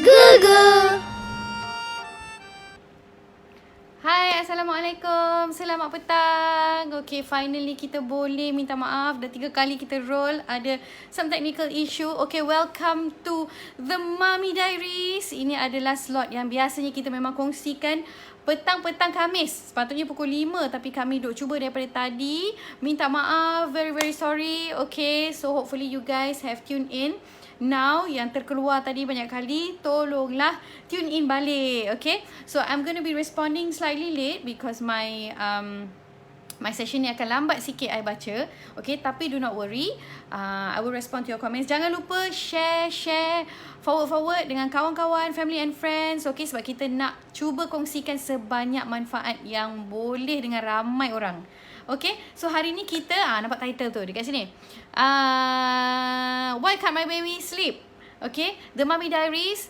Google. Hai, Assalamualaikum. Selamat petang. Okay, finally kita boleh minta maaf. Dah 3 kali kita roll. Ada some technical issue. Okay, welcome to The Mummy Diaries. Ini adalah slot yang biasanya kita memang kongsikan petang-petang Khamis. Sepatutnya pukul 5 tapi kami duk cuba daripada tadi. Minta maaf. Very, very sorry. Okay, so hopefully you guys have tuned in. Now, yang terkeluar tadi banyak kali, tolonglah tune in balik, okay? So, I'm going to be responding slightly late because my session ni akan lambat sikit I baca, okay? Tapi do not worry, I will respond to your comments. Jangan lupa share, forward dengan kawan-kawan, family and friends, okay? Sebab kita nak cuba kongsikan sebanyak manfaat yang boleh dengan ramai orang. Okay, so hari ni kita nampak title tu dekat sini. Why Can't My Baby Sleep? Okay, The Mummy Diaries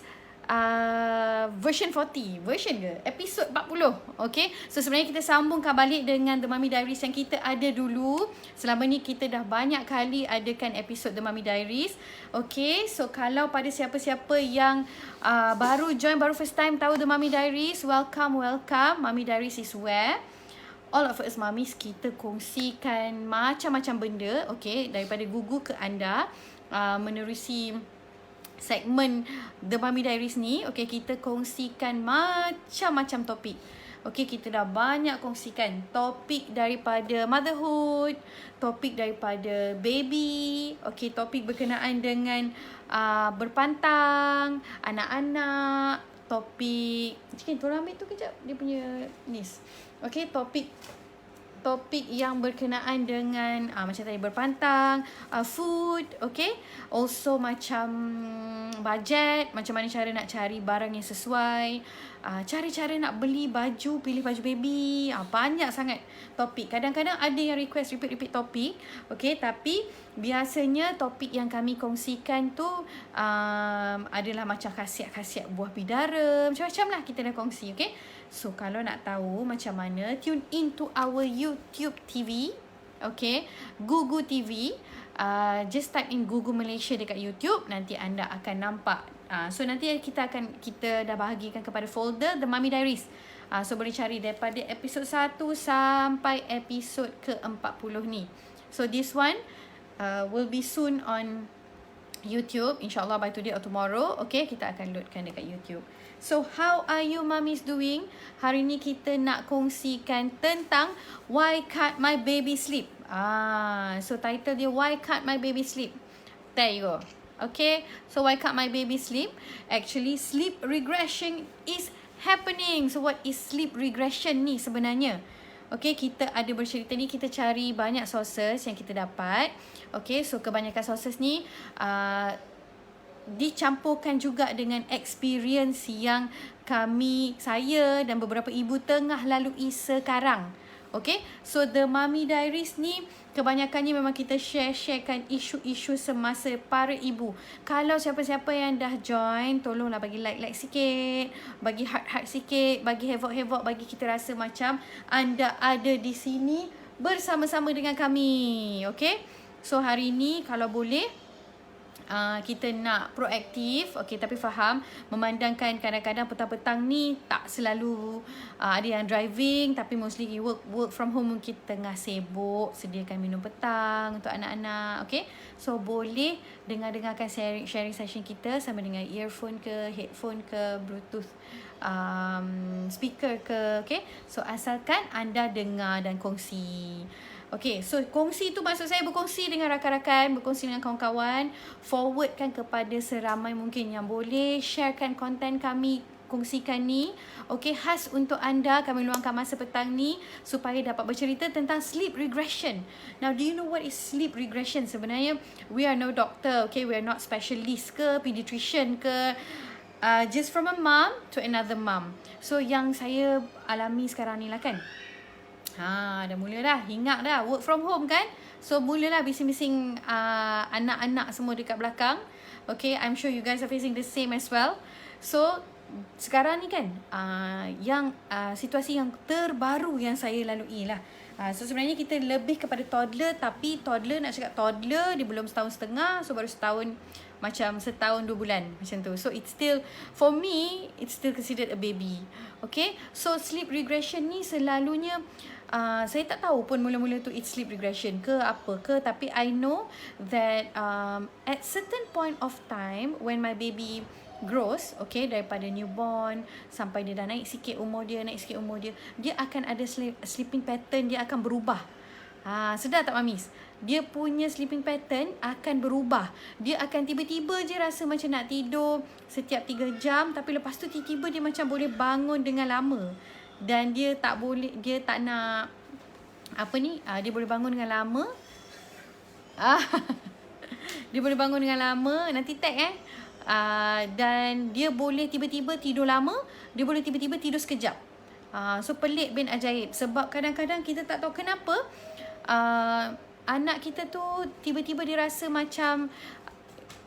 version 40. Version ke? Episod 40. Okay, so sebenarnya kita sambungkan balik dengan The Mummy Diaries yang kita ada dulu. Selama ni kita dah banyak kali adakan episod The Mummy Diaries. Okay, so kalau pada siapa-siapa yang baru join, baru first time tahu The Mummy Diaries, welcome. Mummy Diaries is where all of us mummies kita kongsikan macam-macam benda, okay, daripada gugu ke anda, menerusi segmen The Mummy Diaries ni, okay, kita kongsikan macam-macam topik. Okay, kita dah banyak kongsikan topik daripada motherhood, topik daripada baby, okay, topik berkenaan dengan berpantang, anak-anak, topik, tolong ambil tu kejap, dia punya nis. Okay, topik yang berkenaan dengan macam tadi berpantang, food, okay. Also macam budget, macam mana cara nak cari barang yang sesuai, cara-cara nak beli baju, pilih baju baby, banyak sangat topik. Kadang-kadang ada yang request repeat topik, okay. Tapi biasanya topik yang kami kongsikan tu adalah macam khasiat-khasiat buah bidara, macam-macam lah kita dah kongsi, okay. So, kalau nak tahu macam mana, tune in to our YouTube TV. Okay. Gugu TV. Just type in Gugu Malaysia dekat YouTube. Nanti anda akan nampak. So, nanti kita dah bahagikan kepada folder The Mummy Diaries. So, boleh cari daripada episod 1 sampai episod ke-40 ni. So, this one will be soon on YouTube. InsyaAllah by today or tomorrow. Okay, kita akan loadkan dekat YouTube. So, how are you mummies doing? Hari ni kita nak kongsikan tentang Why Can't My Baby Sleep? So title dia Why Can't My Baby Sleep? There you go. Okay, so why can't my baby sleep? Actually, sleep regression is happening. So, what is sleep regression ni sebenarnya? Okay, kita ada bercerita ni, kita cari banyak sources yang kita dapat. Okay, so kebanyakan sources ni dicampurkan juga dengan experience yang saya dan beberapa ibu tengah lalui sekarang. Okay, so The Mummy Diaries ni kebanyakannya memang kita sharekan isu-isu semasa para ibu. Kalau siapa-siapa yang dah join, tolonglah bagi like sikit, bagi heart sikit, bagi havoc, bagi kita rasa macam anda ada di sini bersama-sama dengan kami. Okay, so hari ni kalau boleh kita nak proaktif, okay, tapi faham memandangkan kadang-kadang petang-petang ni tak selalu ada yang driving, tapi mostly work from home, mungkin tengah sibuk sediakan minum petang untuk anak-anak, okay. So boleh dengarkan sharing session kita sama dengan earphone ke, headphone ke, bluetooth speaker ke, okay. So asalkan anda dengar dan kongsi. Okay, so kongsi tu maksud saya berkongsi dengan rakan-rakan, berkongsi dengan kawan-kawan, forwardkan kepada seramai mungkin yang boleh, sharekan konten kami, kongsikan ni, okay, khas untuk anda. Kami luangkan masa petang ni supaya dapat bercerita tentang sleep regression. Now, do you know what is sleep regression? Sebenarnya, we are no doctor, okay, we are not specialist ke, pediatrician ke, just from a mom to another mom. So, yang saya alami sekarang ni lah kan. Dah mula dah, hingar dah, work from home kan. So mulalah bising-bising anak-anak semua dekat belakang. Okay, I'm sure you guys are facing the same as well. So sekarang ni kan situasi yang terbaru yang saya lalui lah. So sebenarnya kita lebih kepada toddler, tapi toddler, nak cakap toddler, dia belum setahun setengah. So baru setahun, macam setahun 2 bulan macam tu. So it's still, for me, it's still considered a baby. Okay, so sleep regression ni selalunya saya tak tahu pun mula-mula tu it's sleep regression ke apa ke, tapi I know that at certain point of time when my baby grows, okay, daripada newborn sampai dia dah naik sikit umur dia, dia akan ada sleeping pattern, dia akan berubah. Sedar tak mamis? Dia punya sleeping pattern akan berubah. Dia akan tiba-tiba je rasa macam nak tidur setiap 3 jam, tapi lepas tu tiba-tiba dia macam boleh bangun dengan lama. Dan dia tak boleh, dia tak nak dia boleh bangun dengan lama. Dia boleh bangun dengan lama, nanti tag dan dia boleh tiba-tiba tidur lama, dia boleh tiba-tiba tidur sekejap. So pelik bin ajaib, sebab kadang-kadang kita tak tahu kenapa anak kita tu tiba-tiba dia rasa macam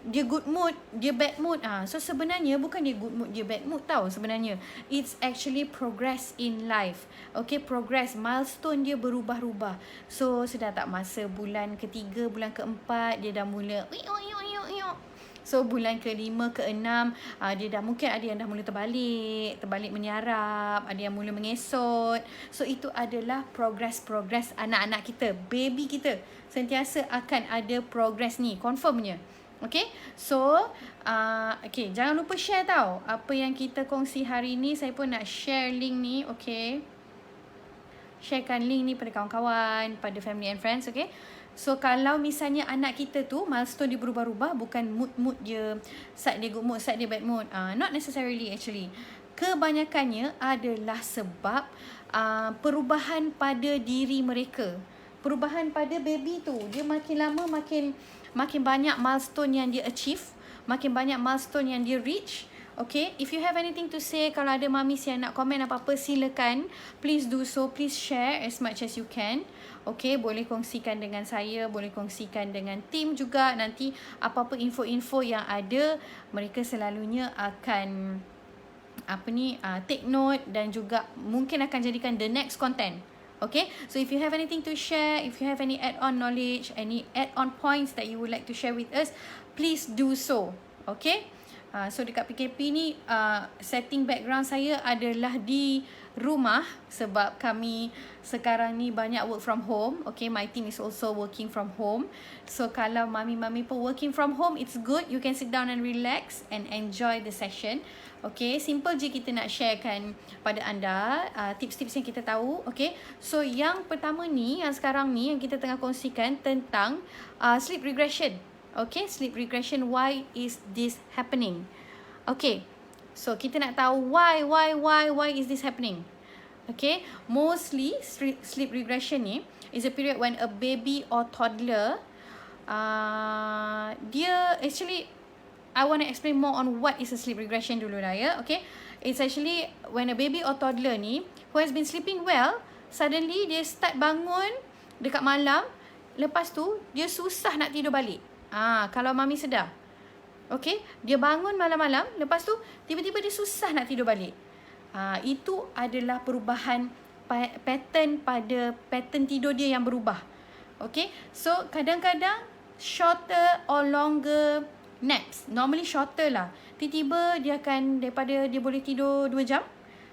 dia good mood, dia bad mood. So sebenarnya bukan dia good mood, dia bad mood tau sebenarnya. It's actually progress in life. Okay, progress, milestone dia berubah-ubah. So sedar tak, masa bulan ketiga, bulan keempat, dia dah mula so bulan ke-5, ke-6, dia dah mungkin ada yang dah mula terbalik menyarap, ada yang mula mengesot. So itu adalah progress anak-anak kita, baby kita. Sentiasa akan ada progress ni, confirmnya. Okay, so okay, jangan lupa share tau apa yang kita kongsi hari ni. Saya pun nak share link ni, okay. Sharekan link ni pada kawan-kawan, pada family and friends, okay. So kalau misalnya anak kita tu milestone dia berubah-ubah, bukan mood dia, saat dia good mood, saat dia bad mood, not necessarily actually. Kebanyakannya adalah sebab perubahan pada diri mereka, perubahan pada baby tu. Dia makin lama makin banyak milestone yang dia achieve, makin banyak milestone yang dia reach. Okay, if you have anything to say, kalau ada mamis yang nak komen apa-apa, silakan. Please do so, please share as much as you can. Okay, boleh kongsikan dengan saya, boleh kongsikan dengan tim juga. Nanti apa-apa info-info yang ada, mereka selalunya akan take note dan juga mungkin akan jadikan the next content. Okay, so if you have anything to share, if you have any add-on knowledge, any add-on points that you would like to share with us, please do so. Okay, so dekat PKP ni, setting background saya adalah di rumah sebab kami sekarang ni banyak work from home. Okay, my team is also working from home. So kalau mami-mami pun working from home, it's good. You can sit down and relax and enjoy the session. Okay, simple je kita nak sharekan pada anda tips-tips yang kita tahu. Okay, so yang pertama ni, yang sekarang ni, yang kita tengah kongsikan tentang sleep regression. Okay, sleep regression, why is this happening? Okay, so kita nak tahu why is this happening? Okay, mostly sleep regression ni is a period when a baby or toddler, dia actually, I want to explain more on what is a sleep regression dulu lah ya. Okay, it's actually when a baby or toddler ni who has been sleeping well, suddenly dia start bangun dekat malam, lepas tu dia susah nak tidur balik. Kalau mami sedar. Okay, dia bangun malam-malam, lepas tu tiba-tiba dia susah nak tidur balik. Itu adalah perubahan pattern tidur dia yang berubah. Okay, so kadang-kadang shorter or longer naps. Normally shorter lah. Tiba-tiba dia akan, daripada dia boleh tidur 2 jam,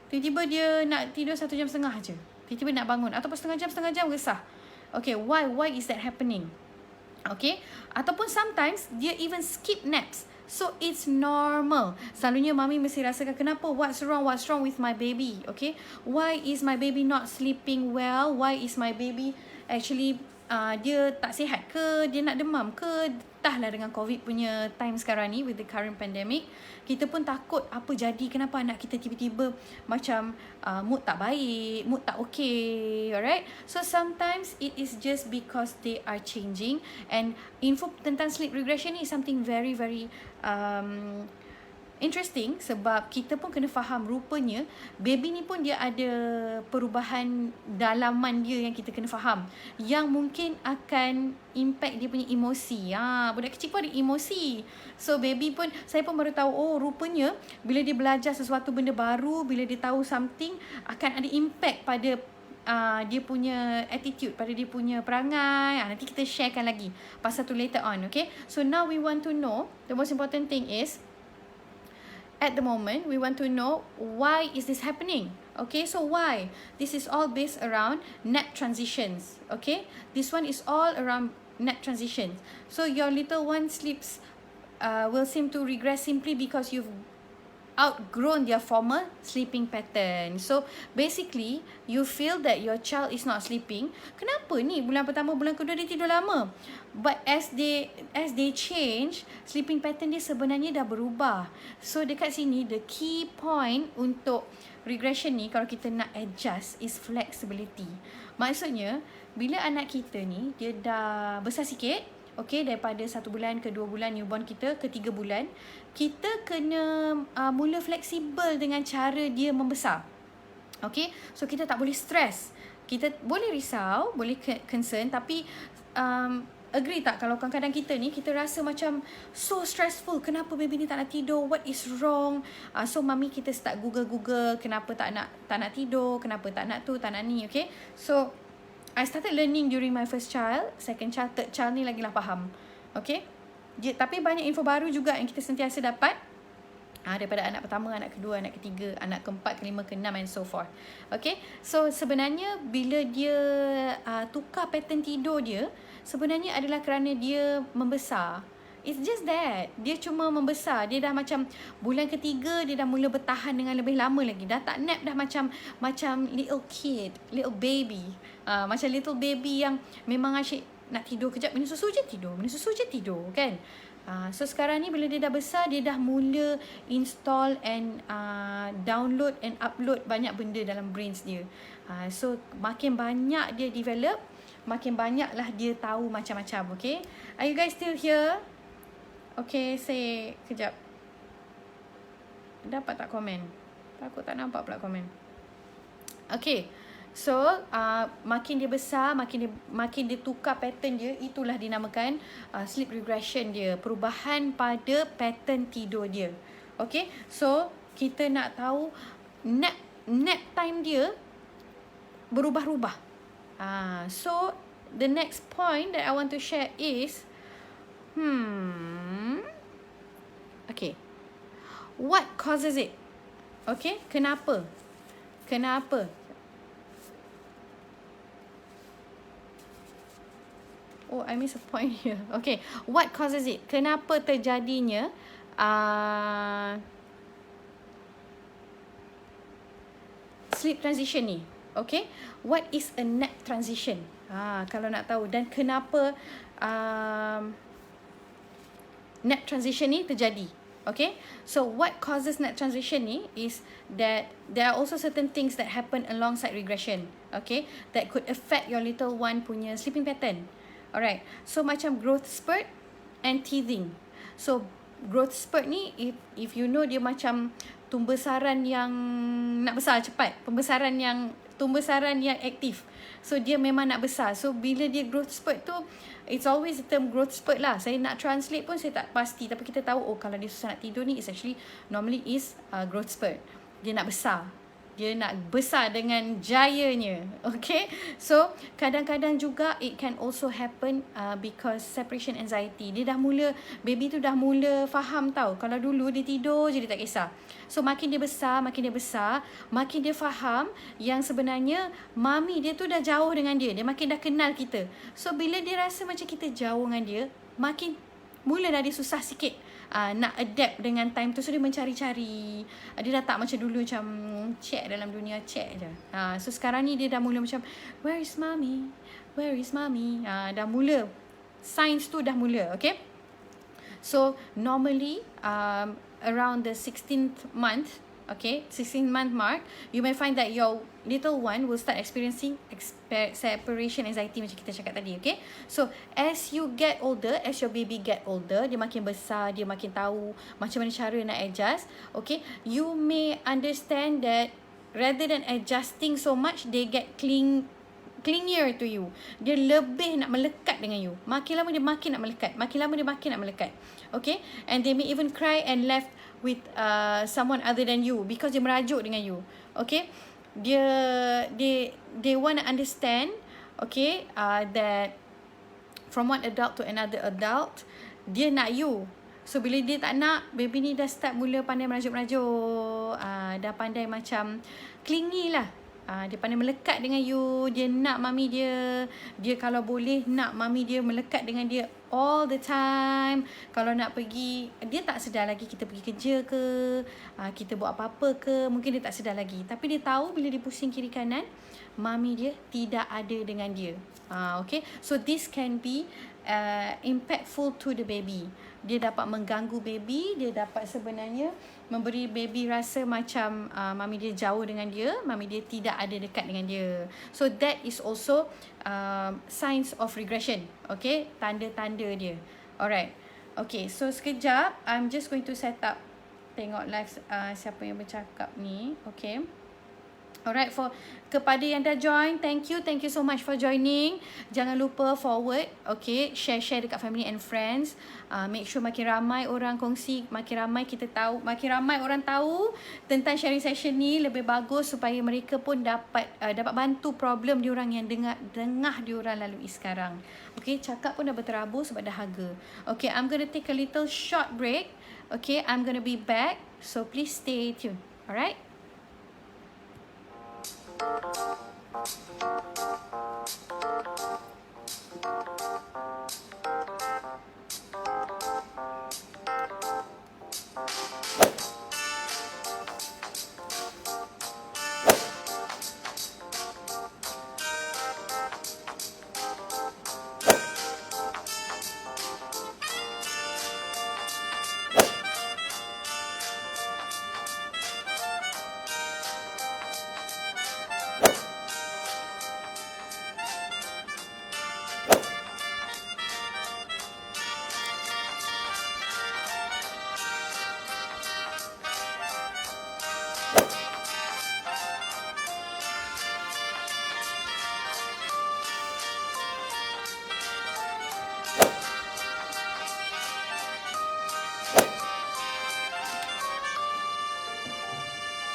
tiba-tiba dia nak tidur 1.5 jam je. Tiba-tiba nak bangun. Ataupun setengah jam resah. Okay, why is that happening? Okay, ataupun sometimes dia even skip naps. So it's normal. Selalunya mami mesti rasakan kenapa, what's wrong with my baby? Okay, why is my baby not sleeping well? Why is my baby actually dia tak sihat ke, dia nak demam ke? Entahlah, dengan COVID punya time sekarang ni, with the current pandemic, kita pun takut apa jadi, kenapa anak kita tiba-tiba macam mood tak baik, mood tak okay. Alright, so sometimes it is just because they are changing. And info tentang sleep regression ni is something very interesting, sebab kita pun kena faham rupanya baby ni pun dia ada perubahan dalaman dia yang kita kena faham, yang mungkin akan impact dia punya emosi. Budak kecil pun ada emosi. So baby pun, saya pun baru tahu, oh rupanya bila dia belajar sesuatu benda baru, bila dia tahu something, akan ada impact pada dia punya attitude, pada dia punya perangai. Nanti kita sharekan lagi pasal tu later on. Okay, so now we want to know, the most important thing is, at the moment, we want to know why is this happening. Okay, so why? This is all based around nap transitions. Okay, this one is all around nap transitions. So your little one sleeps will seem to regress simply because you've outgrown their former sleeping pattern. So basically, you feel that your child is not sleeping. Kenapa ni bulan pertama, bulan kedua dia tidur lama? But as they change, sleeping pattern dia sebenarnya dah berubah. So dekat sini, the key point untuk regression ni, kalau kita nak adjust, is flexibility. Maksudnya, bila anak kita ni dia dah besar sikit, okay, daripada 1 bulan ke 2 bulan newborn kita ke 3 bulan, kita kena mula fleksibel dengan cara dia membesar. Okay, so kita tak boleh stress. Kita boleh risau, boleh concern, tapi agree tak kalau kadang-kadang kita ni, kita rasa macam so stressful, kenapa baby ni tak nak tidur, what is wrong? So mami kita start google kenapa tak nak tidur, kenapa tak nak tu, tak nak ni. Okay, so I started learning during my first child, second child, third child ni lagilah faham. Okay, tapi banyak info baru juga yang kita sentiasa dapat daripada anak pertama, anak kedua, anak ketiga, anak keempat, kelima, keenam and so forth. Okay, so sebenarnya bila dia tukar pattern tidur dia, sebenarnya adalah kerana dia membesar. It's just that dia cuma membesar. Dia dah macam bulan ketiga, dia dah mula bertahan dengan lebih lama lagi. Dah tak nap, dah macam little kid, little baby. Macam little baby yang memang asyik nak tidur kejap, minum susu je tidur, kan? So sekarang ni bila dia dah besar, dia dah mula install and download and upload banyak benda dalam brains dia. So makin banyak dia develop, makin banyaklah dia tahu macam-macam. Okay, are you guys still here? Okay, say kejap. Dapat tak komen? Takut tak nampak pula komen. Okay, so makin dia besar, makin dia tukar pattern dia, itulah dinamakan sleep regression dia, perubahan pada pattern tidur dia. Okay, so kita nak tahu nap time dia berubah-ubah. So the next point that I want to share is okay, what causes it? Okay, kenapa? Oh, I miss a point here. Okay, what causes it? Kenapa terjadinya sleep transition ni? Okay, what is a nap transition? Kalau nak tahu, dan kenapa nap transition ni terjadi? Okay, so what causes nap transition ni is that there are also certain things that happen alongside regression. Okay, that could affect your little one punya sleeping pattern. Alright, so macam growth spurt and teething. So growth spurt ni, if you know, dia macam tumbesaran yang nak besar cepat, tumbesaran yang aktif. So dia memang nak besar. So bila dia growth spurt tu, it's always the term growth spurt lah. Saya nak translate pun saya tak pasti, tapi kita tahu, oh kalau dia susah nak tidur ni, it's actually normally is growth spurt. Dia nak besar. Dia nak besar dengan jayanya. Okay. So kadang-kadang juga it can also happen because separation anxiety. Dia dah mula, baby tu dah mula faham tau. Kalau dulu dia tidur je dia tak kisah. So makin dia besar, makin dia faham yang sebenarnya mami dia tu dah jauh dengan dia. Dia makin dah kenal kita. So bila dia rasa macam kita jauh dengan dia, makin mula dah dia susah sikit nak adapt dengan time tu. So dia mencari-cari. Dia dah tak macam dulu macam check dalam dunia, check je. So sekarang ni dia dah mula macam, where is mommy? Where is mommy? Dah mula. Signs tu dah mula, okay? So normally around the 16th month, okay, 16-month mark, you may find that your little one will start experiencing separation anxiety macam kita cakap tadi, okay? So, as you get older, as your baby get older, dia makin besar, dia makin tahu macam mana cara nak adjust, okay? You may understand that rather than adjusting so much, they get clingier to you. Dia lebih nak melekat dengan you. Makin lama dia makin nak melekat. Makin lama dia makin nak melekat. Okay? And they may even cry and left with someone other than you because dia merajuk dengan you. Okay? They want to understand, okay, that from one adult to another adult, dia nak you. So bila dia tak nak, baby ni dah start mula pandai merajuk-merajuk. Dah pandai macam clingy lah. Dia pandai melekat dengan you. Dia nak mami dia. Dia kalau boleh nak mami dia melekat dengan dia all the time. Kalau nak pergi, dia tak sedar lagi kita pergi kerja ke, kita buat apa-apa ke, mungkin dia tak sedar lagi. Tapi dia tahu bila dia pusing kiri kanan, mami dia tidak ada dengan dia. Okay. So this can be impactful to the baby. Dia dapat mengganggu baby. Dia dapat sebenarnya memberi baby rasa macam mami dia jauh dengan dia, mami dia tidak ada dekat dengan dia. So that is also signs of regression. Okay, tanda-tanda dia. Alright. Okay, so sekejap I'm just going to set up, tengok live siapa yang bercakap ni. Okay. Alright, kepada yang dah join, thank you so much for joining. Jangan lupa forward, okay, share dekat family and friends. Make sure makin ramai orang kongsi, makin ramai orang tahu tentang sharing session ni, lebih bagus supaya mereka pun dapat bantu problem diorang yang dengah diorang lalui sekarang. Okay, cakap pun dah berterabur sebab dah harga. Okay, I'm gonna take a little short break. Okay, I'm gonna be back, so please stay tuned. Alright.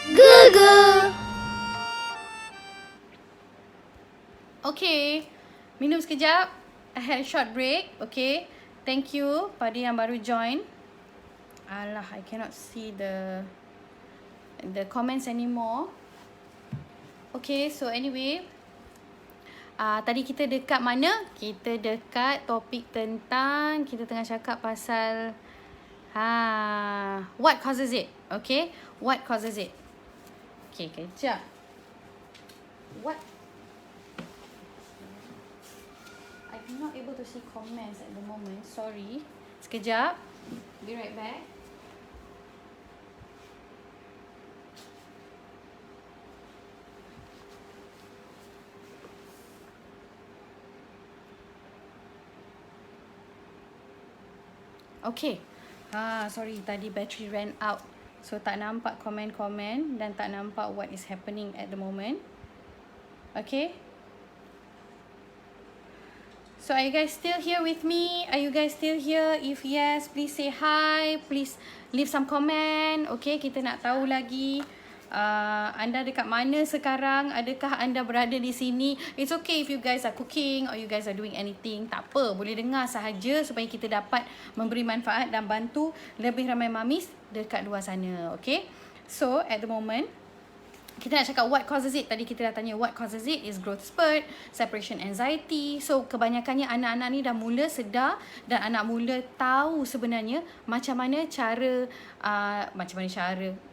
Google. Okay, minum sekejap. I had a short break. Okay, thank you pada yang baru join. Alah, I cannot see the comments anymore. Okay, so anyway, tadi kita dekat mana? Kita dekat topik tentang, kita tengah cakap pasal what causes it? Okay, what causes it? Okay, kejap. What? I'm not able to see comments at the moment. Sorry. Sekejap. Be right back. Okay. Sorry, tadi battery ran out. So tak nampak komen-komen dan tak nampak what is happening at the moment. Okay. So are you guys still here with me? Are you guys still here? If yes, please say hi. Please leave some comment. Okay, kita nak tahu lagi anda dekat mana sekarang, adakah anda berada di sini. It's okay if you guys are cooking or you guys are doing anything, tak apa, boleh dengar sahaja supaya kita dapat memberi manfaat dan bantu lebih ramai mamis dekat luar sana. Okay, so at the moment kita nak cakap what causes it. Tadi kita dah tanya what causes it is growth spurt, separation anxiety. So kebanyakannya anak-anak ni dah mula sedar dan anak mula tahu sebenarnya macam mana cara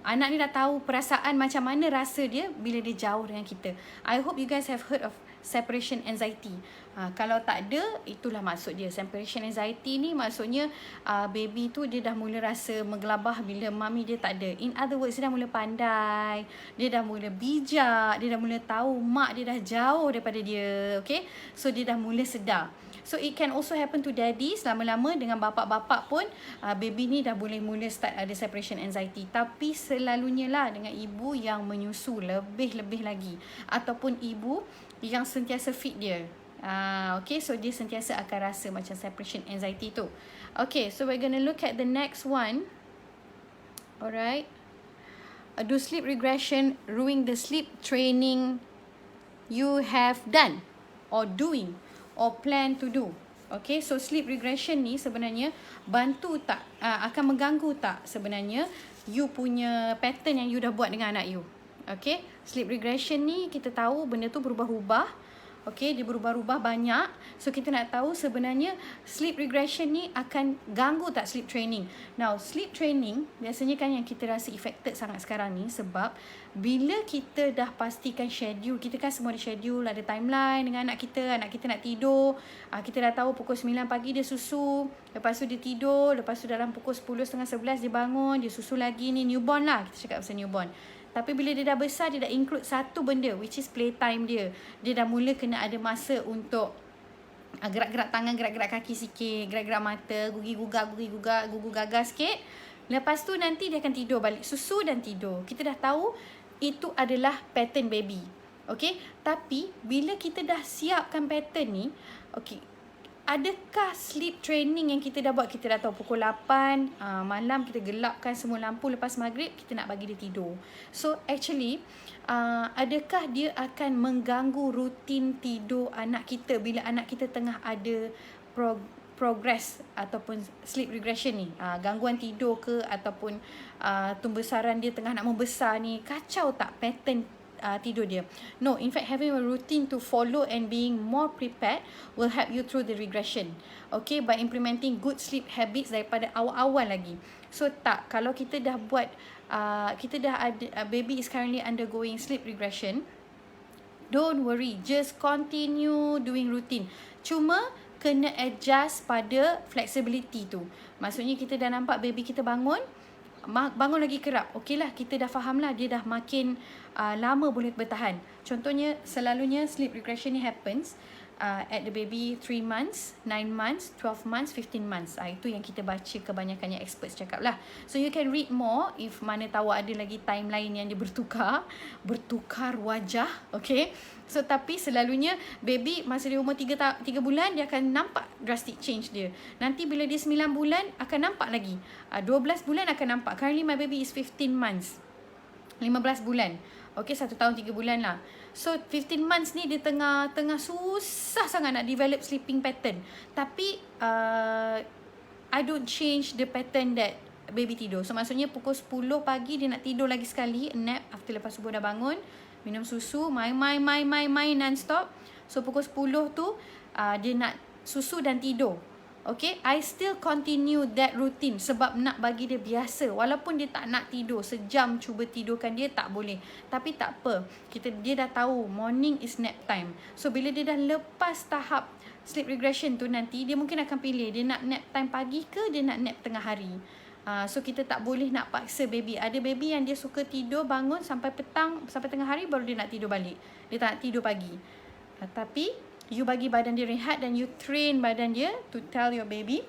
anak ni dah tahu perasaan macam mana rasa dia bila dia jauh dengan kita. I hope you guys have heard of separation anxiety. Kalau tak ada, itulah maksud dia. Separation anxiety ni maksudnya baby tu dia dah mula rasa menggelabah bila mami dia tak ada. In other words, dia dah mula pandai, dia dah mula bijak, dia dah mula tahu mak dia dah jauh daripada dia. Okay, so dia dah mula sedar. So it can also happen to daddies. Lama-lama dengan bapak-bapak pun baby ni dah boleh mula start ada separation anxiety. Tapi selalunya lah dengan ibu yang menyusu lebih-lebih lagi, ataupun ibu yang sentiasa feed dia. Okay, so dia sentiasa akan rasa macam separation anxiety tu. Okay, so we're gonna look at the next one. Alright. Do sleep regression ruin the sleep training you have done or doing or plan to do? Okay, so sleep regression ni sebenarnya bantu tak, akan mengganggu tak sebenarnya you punya pattern yang you dah buat dengan anak you? Okay, sleep regression ni kita tahu benda tu berubah-ubah. Okay, dia berubah-ubah banyak. So kita nak tahu sebenarnya sleep regression ni akan ganggu tak sleep training. Now, sleep training biasanya kan yang kita rasa affected sangat sekarang ni sebab bila kita dah pastikan schedule, kita kan semua ada schedule, ada timeline dengan anak kita nak tidur. Kita dah tahu pukul 9 pagi dia susu, lepas tu dia tidur, lepas tu dalam pukul 10, setengah 11 dia bangun, dia susu lagi ni, newborn lah, kita cakap pasal newborn. Tapi bila dia dah besar, dia dah include satu benda, which is playtime dia. Dia dah mula kena ada masa untuk gerak-gerak tangan, gerak-gerak kaki sikit, gerak-gerak mata, gugu gaga sikit. Lepas tu nanti dia akan tidur balik, susu dan tidur. Kita dah tahu itu adalah pattern baby. Okay, tapi bila kita dah siapkan pattern ni, okay, adakah sleep training yang kita dah buat, kita dah tahu pukul 8 malam kita gelapkan semua lampu, lepas maghrib kita nak bagi dia tidur. So actually adakah dia akan mengganggu rutin tidur anak kita bila anak kita tengah ada progress ataupun sleep regression ni, gangguan tidur ke, ataupun pembesaran dia tengah nak membesar ni, kacau tak pattern tidur dia? No, in fact having a routine to follow and being more prepared will help you through the regression. Okay, by implementing good sleep habits daripada awal-awal lagi. So tak, kalau kita dah buat, kita dah ada, baby is currently undergoing sleep regression, don't worry, just continue doing routine. Cuma kena adjust pada flexibility tu. Maksudnya kita dah nampak baby kita bangun lagi kerap. Okey lah, kita dah faham lah dia dah makin lama boleh bertahan. Contohnya selalunya sleep regression ni happens at the baby 3 months, 9 months, 12 months, 15 months. Itu yang kita baca kebanyakannya experts cakap lah. So you can read more if mana tahu ada lagi timeline yang dia bertukar wajah. Okay, so tapi selalunya baby masa dia umur 3 bulan dia akan nampak drastic change dia. Nanti bila dia 9 bulan akan nampak lagi, 12 bulan akan nampak. Currently my baby is 15 months, 15 bulan. Okay, 1 tahun 3 bulan lah. So 15 months ni dia tengah susah sangat nak develop sleeping pattern. Tapi I don't change the pattern that baby tidur. So maksudnya pukul 10 pagi dia nak tidur lagi sekali, nap after lepas subuh dah bangun, minum susu, main non-stop. So pukul 10 tu dia nak susu dan tidur. Okay, I still continue that routine sebab nak bagi dia biasa. Walaupun dia tak nak tidur, sejam cuba tidurkan dia tak boleh. Tapi tak apa, dia dah tahu morning is nap time. So bila dia dah lepas tahap sleep regression tu, nanti dia mungkin akan pilih dia nak nap time pagi ke dia nak nap tengah hari. So kita tak boleh nak paksa baby. Ada baby yang dia suka tidur bangun sampai petang, sampai tengah hari baru dia nak tidur balik. Dia tak nak tidur pagi. Tapi you bagi badan dia rehat dan you train badan dia to tell your baby,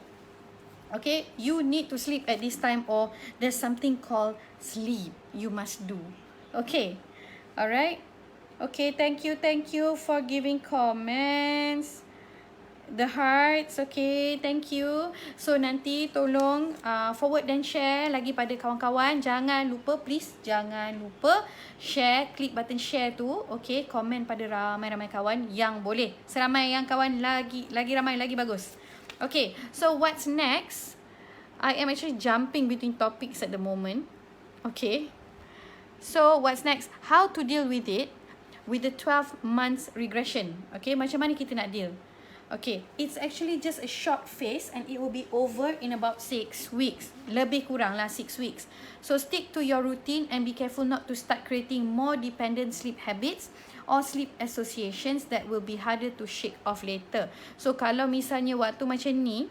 okay, you need to sleep at this time, or there's something called sleep you must do. Okay, alright. Okay, thank you for giving comments. the hearts. Okay, thank you. So nanti tolong forward dan share lagi pada kawan-kawan. Jangan lupa, please jangan lupa share, klik button share tu. Okay, komen pada ramai-ramai kawan yang boleh. Seramai yang kawan lagi ramai lagi bagus. Okay, so what's next? I am actually jumping between topics at the moment. Okay, so what's next? How to deal with it with the 12 months regression. Okay, macam mana kita nak deal? Okay, it's actually just a short phase and it will be over in about 6 weeks. Lebih kurang lah 6 weeks. So stick to your routine and be careful not to start creating more dependent sleep habits or sleep associations that will be harder to shake off later. So kalau misalnya waktu macam ni,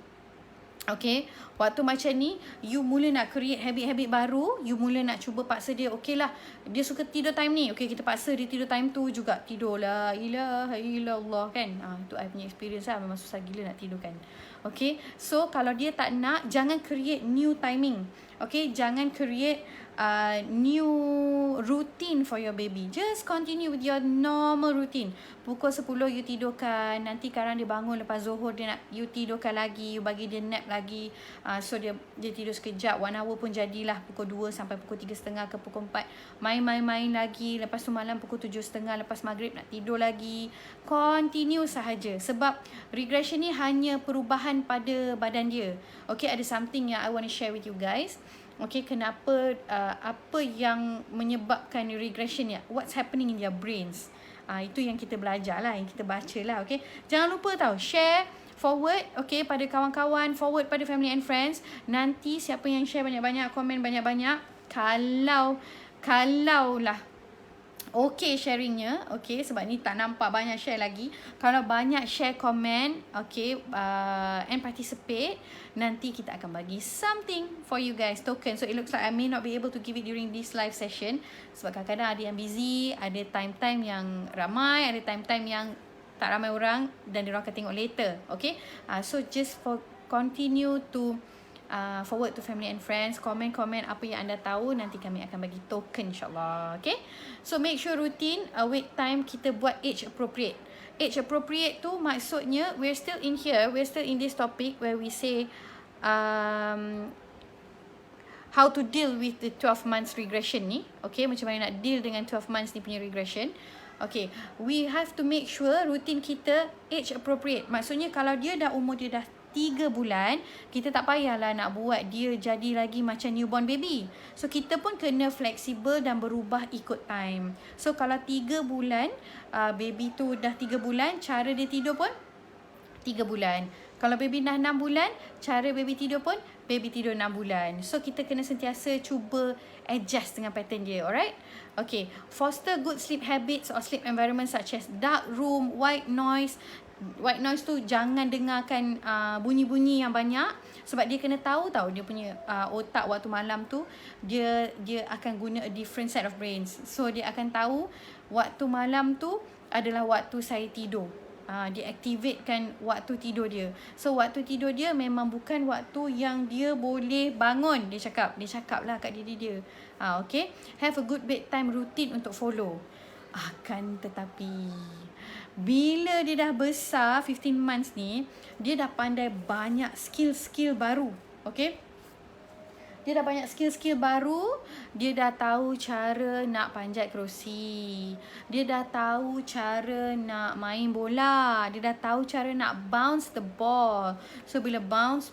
okay, waktu macam ni, you mula nak create habit-habit baru, you mula nak cuba paksa dia, okay lah, dia suka tidur time ni, okay, kita paksa dia tidur time tu juga, tidur lah, ilaha illallah kan. Itu I punya experience lah, memang susah gila nak tidur kan. Okay, so kalau dia tak nak, jangan create new timing. Okay, jangan create new routine for your baby. Just continue with your normal routine. Pukul 10 you tidurkan, nanti kadang dia bangun lepas Zuhur, dia nak you tidurkan lagi, you bagi dia nap lagi. So dia tidur sekejap, 1 hour pun jadilah, pukul 2 sampai pukul 3.30 ke pukul 4. Main lagi, lepas tu malam pukul 7.30 lepas maghrib nak tidur lagi. Continue sahaja. Sebab regression ni hanya perubahan pada badan dia. Okay, ada something yang I want to share with you guys. Okay, kenapa, apa yang menyebabkan regression ni, what's happening in their brains. Itu yang kita belajar lah, yang kita baca lah. Okay, jangan lupa tau, share, forward, okay, pada kawan-kawan, forward pada family and friends. Nanti siapa yang share banyak-banyak, komen banyak-banyak, kalau lah okay sharingnya, okay, sebab ni tak nampak banyak share lagi. Kalau banyak share, komen, okay, and participate, nanti kita akan bagi something for you guys, token. So it looks like I may not be able to give it during this live session, sebab kadang-kadang ada yang busy, ada time-time yang ramai, ada time-time yang tak ramai orang, dan diorang akan tengok later. Okay, so just continue to forward to family and friends, komen apa yang anda tahu, nanti kami akan bagi token insyaAllah. Okay, so make sure routine, wake time kita buat age appropriate. Age appropriate tu maksudnya we're still in here, we're still in this topic where we say how to deal with the 12 months regression ni. Okay, macam mana nak deal dengan 12 months ni punya regression. Okay, we have to make sure routine kita age appropriate. Maksudnya kalau dia dah umur dia dah 3 bulan, kita tak payahlah nak buat dia jadi lagi macam newborn baby. So kita pun kena fleksibel dan berubah ikut time. So kalau 3 bulan, baby tu dah 3 bulan, cara dia tidur pun 3 bulan. Kalau baby dah 6 bulan, cara baby tidur pun baby tidur 6 bulan. So kita kena sentiasa cuba adjust dengan pattern dia, alright? Okay, foster good sleep habits or sleep environment such as dark room, white noise. White noise tu jangan dengarkan bunyi-bunyi yang banyak, sebab dia kena tahu dia punya otak waktu malam tu dia akan guna a different set of brains. So dia akan tahu waktu malam tu adalah waktu saya tidur. Dia activatekan waktu tidur dia. So waktu tidur dia memang bukan waktu yang dia boleh bangun. Dia cakap lah kat diri dia. Okay, have a good bedtime routine untuk follow. Akan tetapi bila dia dah besar, 15 months ni, dia dah pandai banyak skill-skill baru. Okay, dia dah banyak skill-skill baru. Dia dah tahu cara nak panjat kerusi, dia dah tahu cara nak main bola, dia dah tahu cara nak bounce the ball. So bila bounce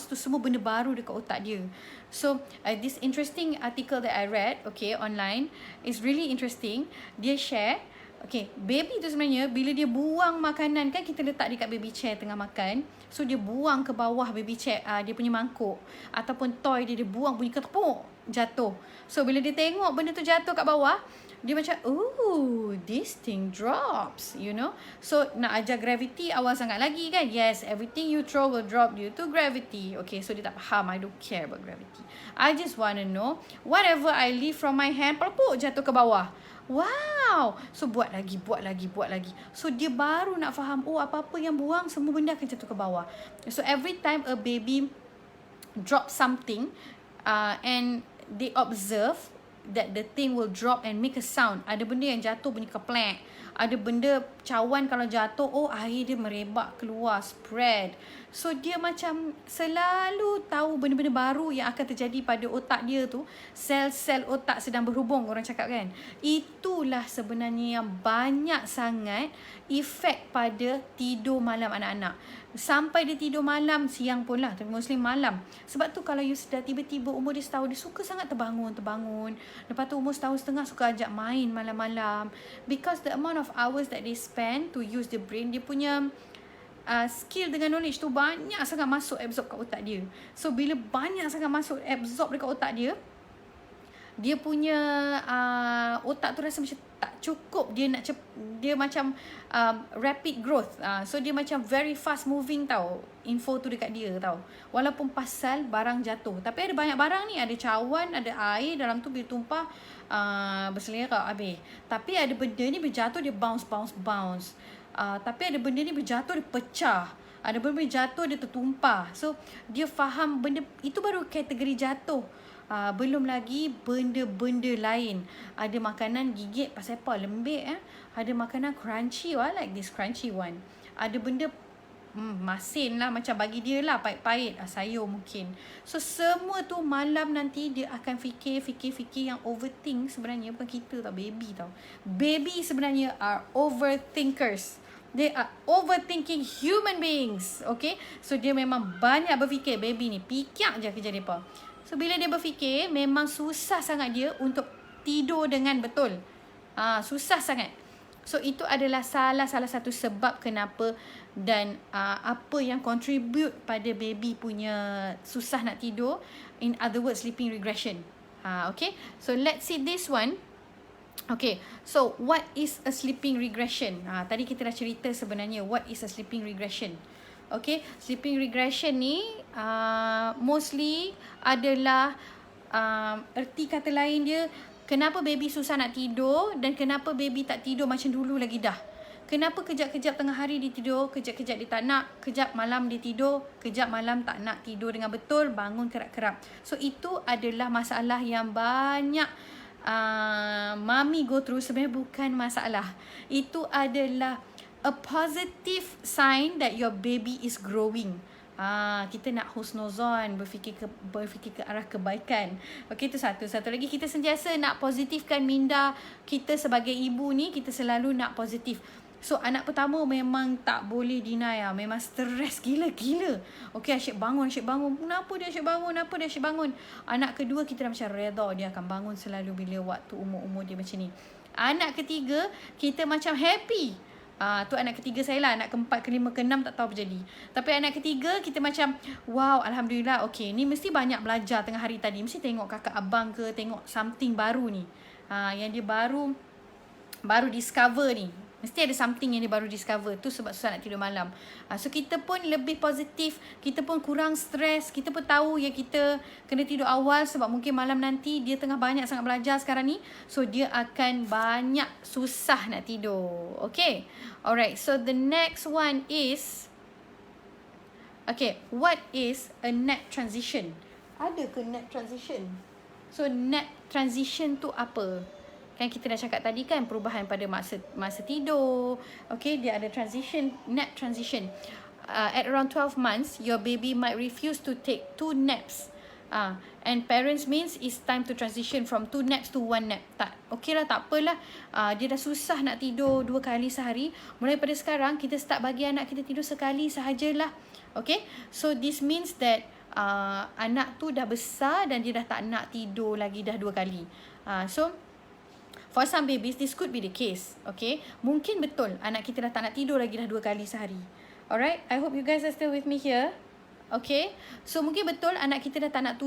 tu semua benda baru dekat otak dia. So this interesting article that I read, okay, online, is really interesting. Dia share, okay, baby tu sebenarnya bila dia buang makanan, kan kita letak dekat baby chair tengah makan. So dia buang ke bawah baby chair, dia punya mangkuk ataupun toy dia buang, bunyi ketepuk, jatuh. So bila dia tengok benda tu jatuh kat bawah, dia macam, oh, this thing drops, you know. So nak ajar gravity awal sangat lagi kan. Yes, everything you throw will drop due to gravity. Okay, so dia tak faham, I don't care about gravity. I just want to know, whatever I lift from my hand, pelupuk jatuh ke bawah. Wow. So buat lagi. So dia baru nak faham, oh, apa-apa yang buang, semua benda akan jatuh ke bawah. So every time a baby drop something, and they observe that the thing will drop and make a sound. Ada benda yang jatuh bunyi keplek, Ada benda cawan kalau jatuh, air dia merebak keluar, spread. So dia macam selalu tahu benda-benda baru yang akan terjadi pada otak dia tu. Sel-sel otak sedang berhubung, orang cakap kan. Itulah sebenarnya yang banyak sangat efek pada tidur malam anak-anak. Sampai dia tidur malam, siang pun lah, tapi mostly malam. Sebab tu kalau you dah tiba-tiba umur dia setahun, dia suka sangat terbangun. Lepas tu umur setahun setengah suka ajak main malam-malam. Because the amount of hours that they spend to use the brain, dia punya skill dengan knowledge tu banyak sangat masuk absorb kat otak dia. So bila banyak sangat masuk absorb dekat otak dia, dia punya otak tu rasa macam tak cukup. Dia macam rapid growth. So dia macam very fast moving tau, info tu dekat dia tau. Walaupun pasal barang jatuh, tapi ada banyak barang ni, ada cawan, ada air dalam tu, bila tumpah berselerak habis. Tapi ada benda ni berjatuh dia bounce. Tapi ada benda ni berjatuh dia pecah. Ada benda jatuh dia tertumpah. So dia faham benda itu baru kategori jatuh. Belum lagi benda-benda lain. Ada makanan gigit pasal apa? Lembik Ada makanan crunchy. I like this crunchy one. Ada benda masin lah, macam bagi dia lah pahit-pahit, sayur mungkin. So semua tu malam nanti dia akan fikir yang overthink. Sebenarnya bukan kita tau, baby tau. Baby sebenarnya are overthinkers. They are overthinking human beings. Okay, so dia memang banyak berfikir. Baby ni pikir je kerja mereka. So bila dia berfikir, memang susah sangat dia untuk tidur dengan betul. Susah sangat. So itu adalah salah satu sebab kenapa dan apa yang contribute pada baby punya susah nak tidur. In other words, sleeping regression. Okay, so let's see this one. Okay, so what is a sleeping regression? Tadi kita dah cerita sebenarnya what is a sleeping regression. Okay, sleeping regression ni mostly adalah erti kata lain dia, kenapa baby susah nak tidur dan kenapa baby tak tidur macam dulu lagi dah. Kenapa kejap-kejap tengah hari dia tidur, kejap-kejap dia tak nak, kejap malam dia tidur, kejap malam tak nak tidur dengan betul, bangun kerap-kerap. So itu adalah masalah yang banyak mami go through. Sebenarnya bukan masalah. Itu adalah a positive sign that your baby is growing. Kita nak husnuzon, berfikir ke arah kebaikan. Okey, itu satu. Satu lagi, kita sentiasa nak positifkan minda kita sebagai ibu ni, kita selalu nak positif. So anak pertama memang tak boleh deny memang stres gila-gila. Okey, asyik bangun. Kenapa dia asyik bangun? Anak kedua kita dah macam reda dia akan bangun selalu bila waktu umur dia macam ni. Anak ketiga kita macam happy. Tu anak ketiga saya lah. Anak keempat, kelima, keenam tak tahu apa jadi. Tapi anak ketiga kita macam wow, alhamdulillah. Okay, ni mesti banyak belajar tengah hari tadi. Mesti tengok kakak abang ke, tengok something baru ni. Yang dia baru discover ni. Mesti ada something yang dia baru discover. Tu sebab susah nak tidur malam. So kita pun lebih positif, kita pun kurang stres. Kita pun tahu yang kita kena tidur awal sebab mungkin malam nanti dia tengah banyak sangat belajar sekarang ni. So dia akan banyak susah nak tidur. Okay, alright. So the next one is, okay, what is a nap transition? Ada ke nap transition? So nap transition tu apa? Kan kita dah cakap tadi kan, perubahan pada masa tidur. Okay, dia ada transition, nap transition. At around 12 months, your baby might refuse to take 2 naps. And parents means it's time to transition from 2 naps to 1 nap. Okay lah, tak apalah. Dia dah susah nak tidur 2 kali sehari. Mulai pada sekarang, kita start bagi anak kita tidur sekali sahajalah. Okay, so this means that anak tu dah besar dan dia dah tak nak tidur lagi dah 2 kali. So for some babies, this could be the case. Okay, mungkin betul anak kita dah tak nak tidur lagi dah 2 kali sehari. Alright, I hope you guys are still with me here. Okay, so mungkin betul anak kita dah tak nak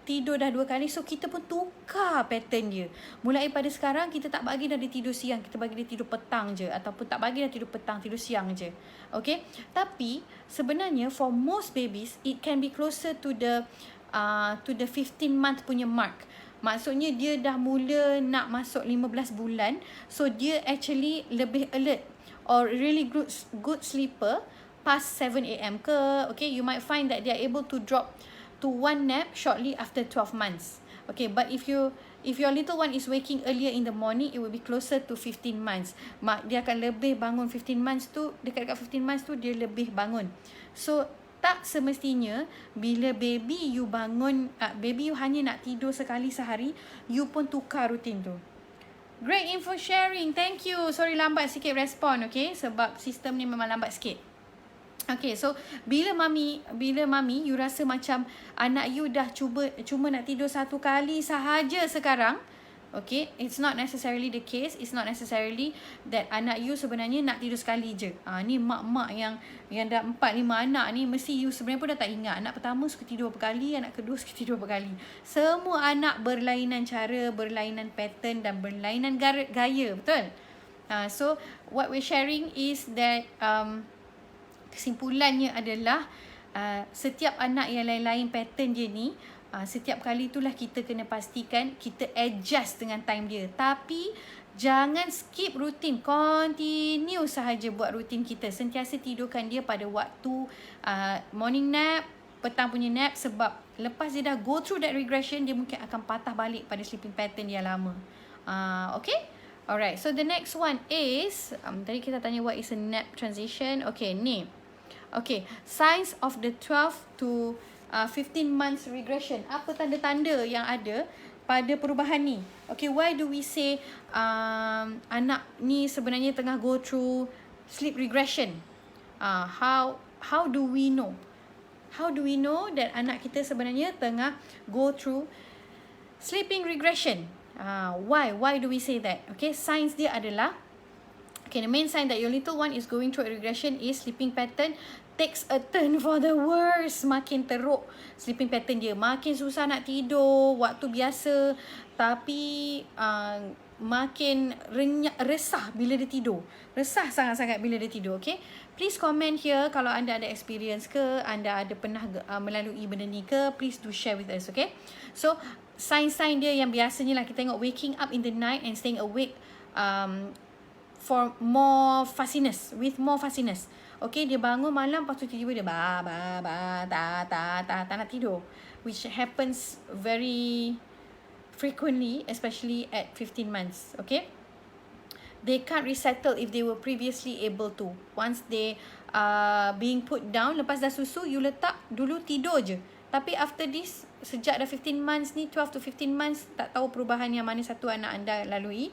tidur dah 2 kali. So kita pun tukar pattern dia. Mulai pada sekarang, kita tak bagi dah dia tidur siang, kita bagi dia tidur petang je. Ataupun tak bagi dah tidur petang, tidur siang je. Okay, tapi sebenarnya for most babies, it can be closer to the 15 month punya mark. Maksudnya dia dah mula nak masuk 15 bulan. So dia actually lebih alert or really good sleeper past 7 AM ke. Okay, you might find that they are able to drop to 1 nap shortly after 12 months. Okay, but if you If your little one is waking earlier in the morning, it will be closer to 15 months. Dia akan lebih bangun 15 months tu, dekat 15 months tu dia lebih bangun. So, tak semestinya bila baby you bangun, baby you hanya nak tidur sekali sehari, you pun tukar rutin tu. Great info sharing. Thank you. Sorry lambat sikit respon, okay? Sebab sistem ni memang lambat sikit. Okay, so bila mami you rasa macam anak you dah cuma nak tidur satu kali sahaja sekarang, okay, it's not necessarily the case. It's not necessarily that anak you sebenarnya nak tidur sekali je. Ni mak-mak yang dah 4-5 anak ni, mesti you sebenarnya pun dah tak ingat. Anak pertama suka tidur berapa kali, anak kedua suka tidur berapa kali. Semua anak berlainan cara, berlainan pattern dan berlainan gaya, betul? So what we're sharing is that kesimpulannya adalah setiap anak yang lain-lain pattern dia ni, setiap kali itulah kita kena pastikan kita adjust dengan time dia. Tapi jangan skip rutin, continue sahaja buat rutin kita. Sentiasa tidurkan dia pada waktu morning nap, petang punya nap, sebab lepas dia dah go through that regression, dia mungkin akan patah balik pada sleeping pattern dia lama. Okay? Alright, so the next one is tadi kita tanya what is a nap transition. Okay, ni. Okay, signs of the 12 to 15 months regression. Apa tanda-tanda yang ada pada perubahan ni? Okay, why do we say anak ni sebenarnya tengah go through sleep regression? How do we know? How do we know that anak kita sebenarnya tengah go through sleeping regression? Why do we say that? Okay, signs dia adalah, okay, the main sign that your little one is going through a regression is sleeping pattern takes a turn for the worse. Makin teruk sleeping pattern dia, makin susah nak tidur waktu biasa, tapi makin resah bila dia tidur. Resah sangat-sangat bila dia tidur, okay? Please comment here kalau anda ada experience ke, anda ada pernah melalui benda ni ke, please do share with us, okay? So, sign-sign dia yang biasanya lah kita tengok, waking up in the night and staying awake for more fussiness, with more fussiness. Okay, dia bangun malam, lepas tu tiba-tiba dia tak nak tidur, which happens very frequently, especially at 15 months. Okay, they can't resettle if they were previously able to. Once they being put down, lepas dah susu, you letak dulu tidur je. Tapi after this, sejak dah 15 months ni, 12 to 15 months, tak tahu perubahan yang mana satu anak anda lalui.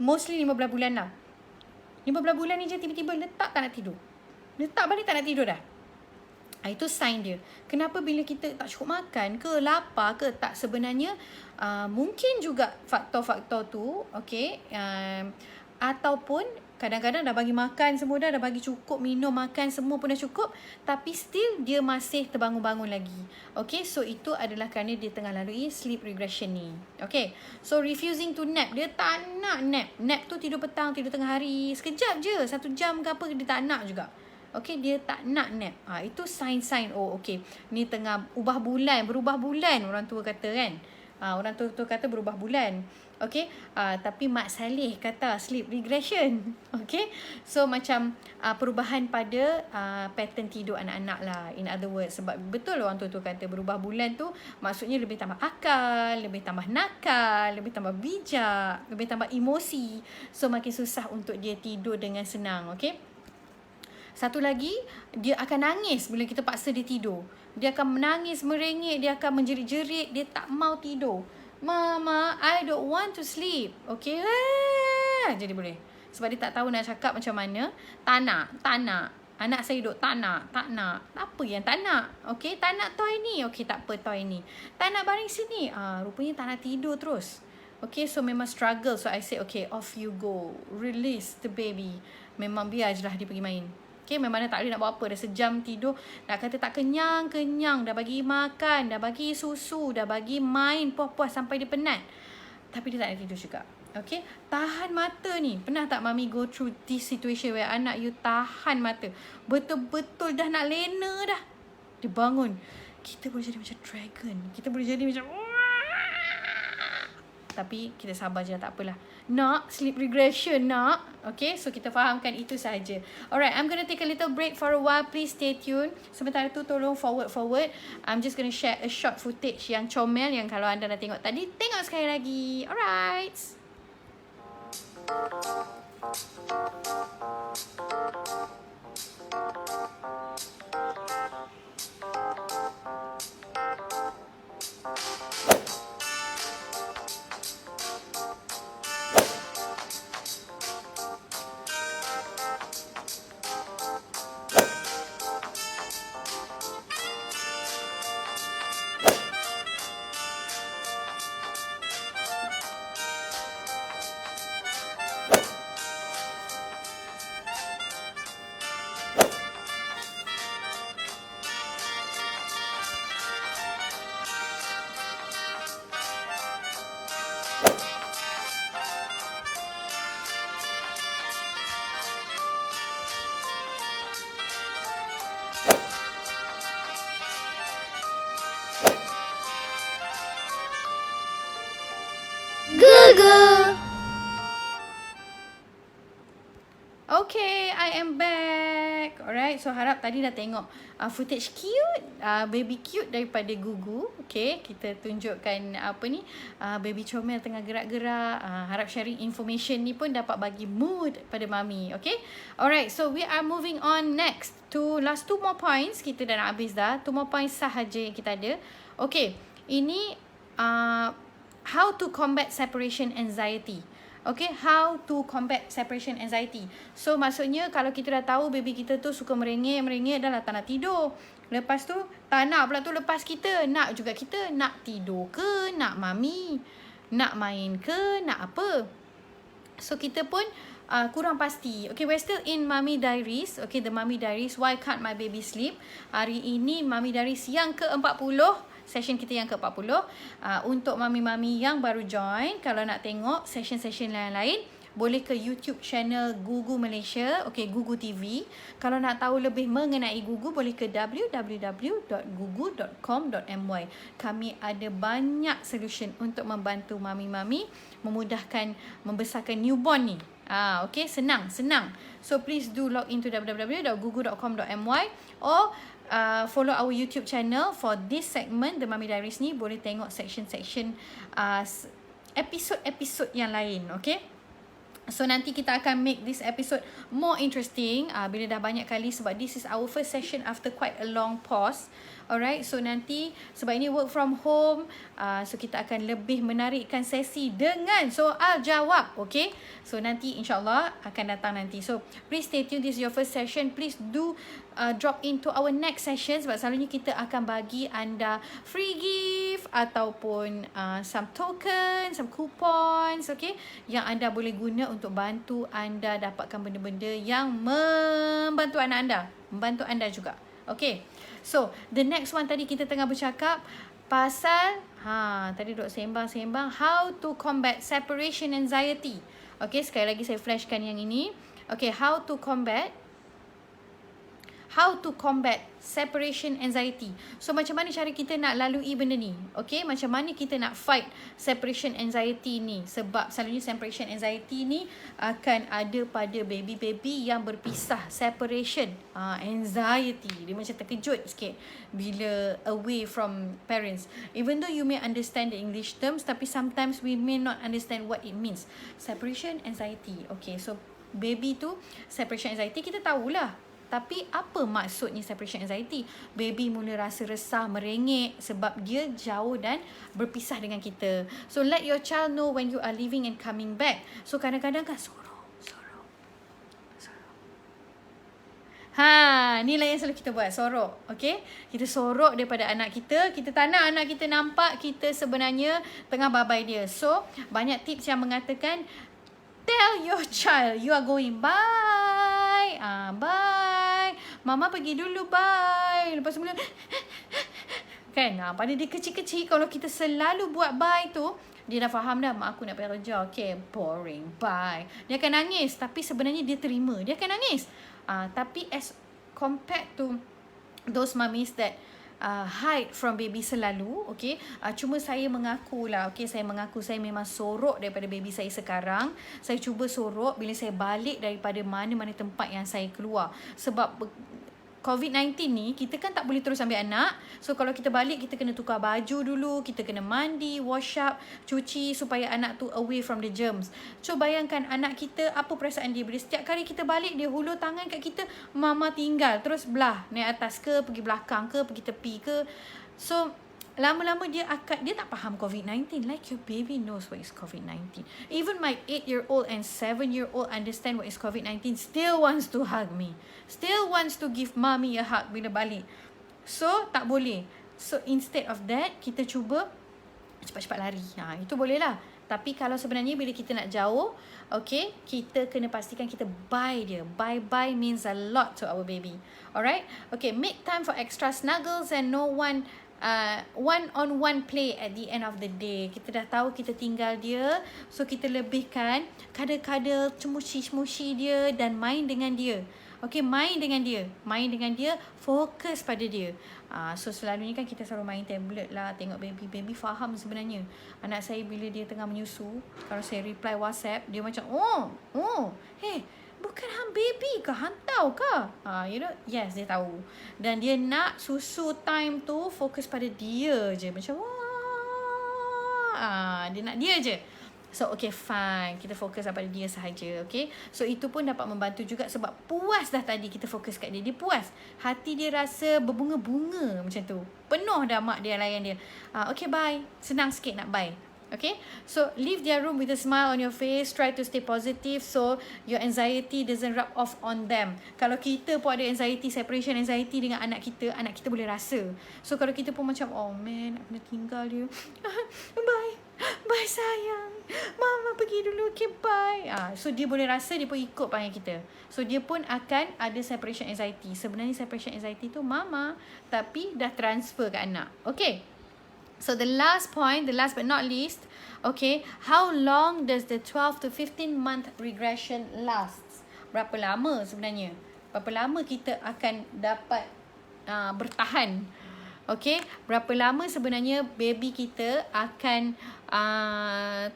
Mostly 15 bulan lah. 15 bulan ni je tiba-tiba letak tak nak tidur. Letak balik tak nak tidur dah. Itu sign dia. Kenapa bila kita tak cukup makan ke, lapar ke, tak, sebenarnya mungkin juga faktor-faktor tu, okay, ataupun kadang-kadang dah bagi makan semua dah bagi cukup, minum, makan semua pun dah cukup, tapi still dia masih terbangun-bangun lagi. Okay, so itu adalah kerana dia tengah lalui sleep regression ni. Okay, so refusing to nap, dia tak nak nap. Nap tu tidur petang, tidur tengah hari, sekejap je, 1 jam ke apa, dia tak nak juga. Okay, dia tak nak nap. Itu sign-sign, oh okay, ni tengah berubah bulan, orang tua kata kan. Orang tua kata berubah bulan. Okay, tapi Mak Saleh kata sleep regression. Okay, so macam perubahan pada pattern tidur anak-anak lah, in other words. Sebab betul orang tua kata berubah bulan tu, maksudnya lebih tambah akal, lebih tambah nakal, lebih tambah bijak, lebih tambah emosi. So makin susah untuk dia tidur dengan senang. Okay, satu lagi, dia akan nangis bila kita paksa dia tidur. Dia akan menangis, merengek, dia akan menjerit-jerit, dia tak mau tidur. Mama, I don't want to sleep. Okay, jadi boleh. Sebab dia tak tahu nak cakap macam mana. Tak nak. Anak saya duduk tak nak. Apa yang tak nak? Okay, tak nak toy ni. Okay, tak apa toy ni. Tak nak baring sini. Rupanya tak nak tidur terus. Okay, so memang struggle. So I say, okay, off you go. Release the baby. Memang biar je lah dia pergi main. Okay, memang dah tak boleh nak buat apa. Dah sejam tidur. Nak kata tak kenyang. Dah bagi makan. Dah bagi susu. Dah bagi main puas-puas sampai dia penat. Tapi dia tak nak tidur juga. Okay, tahan mata ni. Pernah tak mami go through this situation where anak you tahan mata? Betul-betul dah nak lena dah. Dia bangun. Kita boleh jadi macam dragon. Kita boleh jadi macam... Tapi kita sabar je, tak apalah. Nak, sleep regression nak. Okay, so kita fahamkan itu sahaja. Alright, I'm going to take a little break for a while. Please stay tuned. Sementara tu tolong forward. I'm just going to share a short footage yang comel, yang kalau anda dah tengok tadi, tengok sekali lagi. Alright. Google. Okay, I am back. Alright, so harap tadi dah tengok footage cute, baby cute daripada Gugu. Okay, kita tunjukkan baby comel tengah gerak-gerak. Harap sharing information ni pun dapat bagi mood pada mami. Okay, alright, so we are moving on next to last 2 more points. Kita dah nak habis dah. 2 more points sahaja yang kita ada. Okay, ini how to combat separation anxiety. Okay, how to combat separation anxiety. So, maksudnya kalau kita dah tahu baby kita tu suka merengek dah lah tak nak tidur. Lepas tu, tak nak pula tu lepas kita. Nak juga kita. Nak tidur ke? Nak mami? Nak main ke? Nak apa? So, kita pun kurang pasti. Okay, we're still in Mommy Diaries. Okay, the Mommy Diaries. Why can't my baby sleep? Hari ini, Mommy Diaries yang ke-40. Session kita yang ke-40. Untuk mami-mami yang baru join, kalau nak tengok session-session lain-lain, boleh ke YouTube channel Gugu Malaysia. Okay, Gugu TV. Kalau nak tahu lebih mengenai Gugu, boleh ke www.gugu.com.my. Kami ada banyak solution untuk membantu mami-mami memudahkan membesarkan newborn ni. Okay, senang. So, please do log into www.gugu.com.my or follow our YouTube channel for this segment, The Mommy Diaries ni. Boleh tengok section-section episode-episode yang lain. Okay, so nanti kita akan make this episode more interesting bila dah banyak kali, sebab this is our first session after quite a long pause. Alright, so nanti sebab ini work from home, so kita akan lebih menarikkan sesi dengan soal jawab. Okay, so nanti insyaAllah akan datang nanti. So please stay tuned, this is your first session. Please do drop into our next session, sebab selalunya kita akan bagi anda free gift ataupun some token, some coupons, okay, yang anda boleh guna untuk bantu anda dapatkan benda-benda yang membantu anak anda, membantu anda juga. Okay, so the next one tadi kita tengah bercakap pasal tadi duk sembang-sembang how to combat separation anxiety. Okay, sekali lagi saya flashkan yang ini. Okay, how to combat separation anxiety. So, macam mana cara kita nak lalui benda ni? Okay, macam mana kita nak fight separation anxiety ni? Sebab selalunya separation anxiety ni akan ada pada baby-baby yang berpisah. Separation anxiety. Dia macam terkejut sikit bila away from parents. Even though you may understand the English terms, tapi sometimes we may not understand what it means. Separation anxiety. Okay, so baby tu separation anxiety kita tahulah. Tapi apa maksudnya separation anxiety? Baby mula rasa resah, merengek sebab dia jauh dan berpisah dengan kita. So let your child know when you are leaving and coming back. So kadang-kadang kan sorok. Inilah yang selalu kita buat, sorok. Okay, kita sorok daripada anak kita. Kita tak nak anak kita nampak kita sebenarnya tengah babai dia. So banyak tips yang mengatakan, tell your child you are going, bye. Bye. Mama pergi dulu, bye. Lepas tu mula kan, pada dia kecil-kecil, kalau kita selalu buat bye tu, dia dah faham dah, mak aku nak pergi kerja. Okay, boring, bye. Dia akan nangis, tapi sebenarnya dia terima. Dia akan nangis. Tapi as compared to those mummies that hide from baby selalu, okay. Cuma saya mengaku lah, okay. Saya mengaku saya memang sorok daripada baby saya sekarang. Saya cuba sorok bila saya balik daripada mana-mana tempat yang saya keluar. Sebab COVID-19 ni, kita kan tak boleh terus ambil anak. So, kalau kita balik, kita kena tukar baju dulu. Kita kena mandi, wash up, cuci supaya anak tu away from the germs. So, bayangkan anak kita, apa perasaan dia. Bila setiap kali kita balik, dia hulur tangan kat kita, mama tinggal. Terus belah, naik atas ke, pergi belakang ke, pergi tepi ke. So, lama-lama dia tak faham COVID-19. Like your baby knows what is COVID-19. Even my 8-year-old and 7-year-old understand what is COVID-19. Still wants to hug me. Still wants to give mommy a hug bila balik. So, tak boleh. So, instead of that, kita cuba cepat-cepat lari. Itu boleh lah. Tapi kalau sebenarnya bila kita nak jauh, okay, kita kena pastikan kita bye dia. Bye-bye means a lot to our baby. Alright? Okay, make time for extra snuggles and no one-on-one play at the end of the day. Kita dah tahu kita tinggal dia, so kita lebihkan cuddle-cuddle, cemushi-cemushi dia dan main dengan dia. Okay, main dengan dia, fokus pada dia. So selalunya kan kita selalu main tablet lah, tengok baby faham sebenarnya. Anak saya bila dia tengah menyusu, kalau saya reply WhatsApp, dia macam hey, bukan hang baby ke? Hantau ke? Yes, dia tahu. Dan dia nak susu time tu fokus pada dia je. Macam dia nak dia je. So, okay, fine. Kita fokus pada dia sahaja, okay? So, itu pun dapat membantu juga sebab puas dah tadi kita fokus kat dia. Dia puas. Hati dia rasa berbunga-bunga macam tu. Penuh dah mak dia layan dia. Okay, bye. Senang sikit nak bye. Okay, so leave their room with a smile on your face. Try to stay positive so your anxiety doesn't rub off on them. Kalau kita pun ada anxiety, separation anxiety dengan anak kita boleh rasa. So kalau kita pun macam, oh man, nak kena tinggal dia. Bye sayang, mama pergi dulu, okay bye. So dia boleh rasa, dia pun ikut panggil kita. So dia pun akan ada separation anxiety. Sebenarnya separation anxiety tu mama, tapi dah transfer ke anak. Okay, so the last point, the last but not least, okay, how long does the 12 to 15 month regression last? Berapa lama sebenarnya? Berapa lama kita akan dapat bertahan? Okay, berapa lama sebenarnya baby kita akan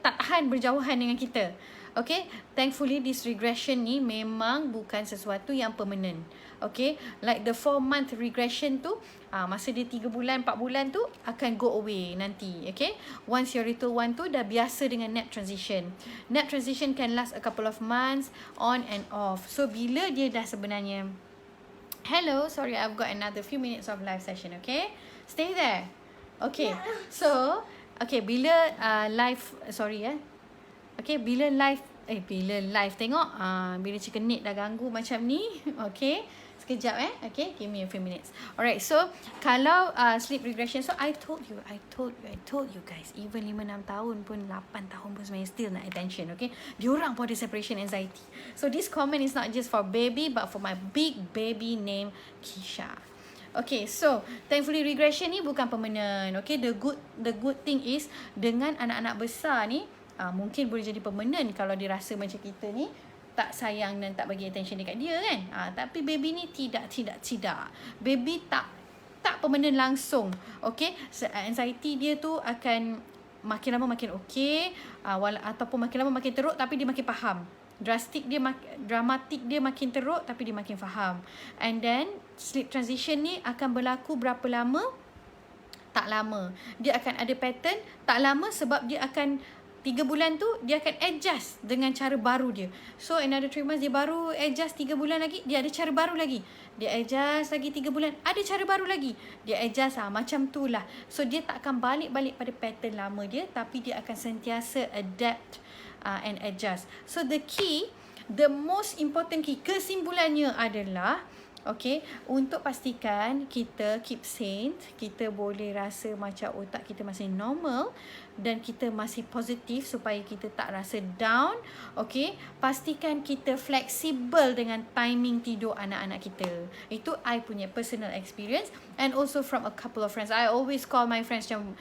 tak tahan berjauhan dengan kita? Okay, thankfully this regression ni memang bukan sesuatu yang permanent. Okay, like the 4-month regression tu, masa dia 3 bulan, 4 bulan tu akan go away nanti. Okay, once your little one tu dah biasa dengan nap transition. Nap transition can last a couple of months on and off. So bila dia dah sebenarnya, hello, sorry, I've got another few minutes of live session, okay? Stay there. Okay, so, okay, bila bila live tengok, bila chicken neck dah ganggu macam ni, okay? Sekejap okay, give me a few minutes. Alright, so kalau sleep regression, so I told you guys, even 5-6 tahun pun, 8 tahun pun sebenarnya still nak attention, okay? Diorang pun ada separation anxiety. So this comment is not just for baby, but for my big baby named Kisha. Okay, so thankfully regression ni bukan permanent. Okay, the good thing is dengan anak-anak besar ni, mungkin boleh jadi permanent kalau dia rasa macam kita ni tak sayang dan tak bagi attention dekat dia kan. Tapi baby ni tidak. Baby tak permanent langsung. Okay, so, anxiety dia tu akan makin lama makin okay, ataupun makin lama makin teruk tapi dia makin faham. Dramatik dia makin teruk tapi dia makin faham. And then sleep transition ni akan berlaku berapa lama? Tak lama. Dia akan ada pattern tak lama sebab dia akan 3 bulan tu dia akan adjust dengan cara baru dia. So another 3 months dia baru adjust 3 bulan lagi, dia ada cara baru lagi. Dia adjust lagi 3 bulan, ada cara baru lagi. Dia adjust macam tu lah. So dia tak akan balik-balik pada pattern lama dia, tapi dia akan sentiasa adapt and adjust. So the most important key, kesimpulannya adalah, okay, untuk pastikan kita keep sane, kita boleh rasa macam otak kita masih normal dan kita masih positif supaya kita tak rasa down. Okay, pastikan kita fleksibel dengan timing tidur anak-anak kita. Itu I punya personal experience and also from a couple of friends. I always call my friends macam,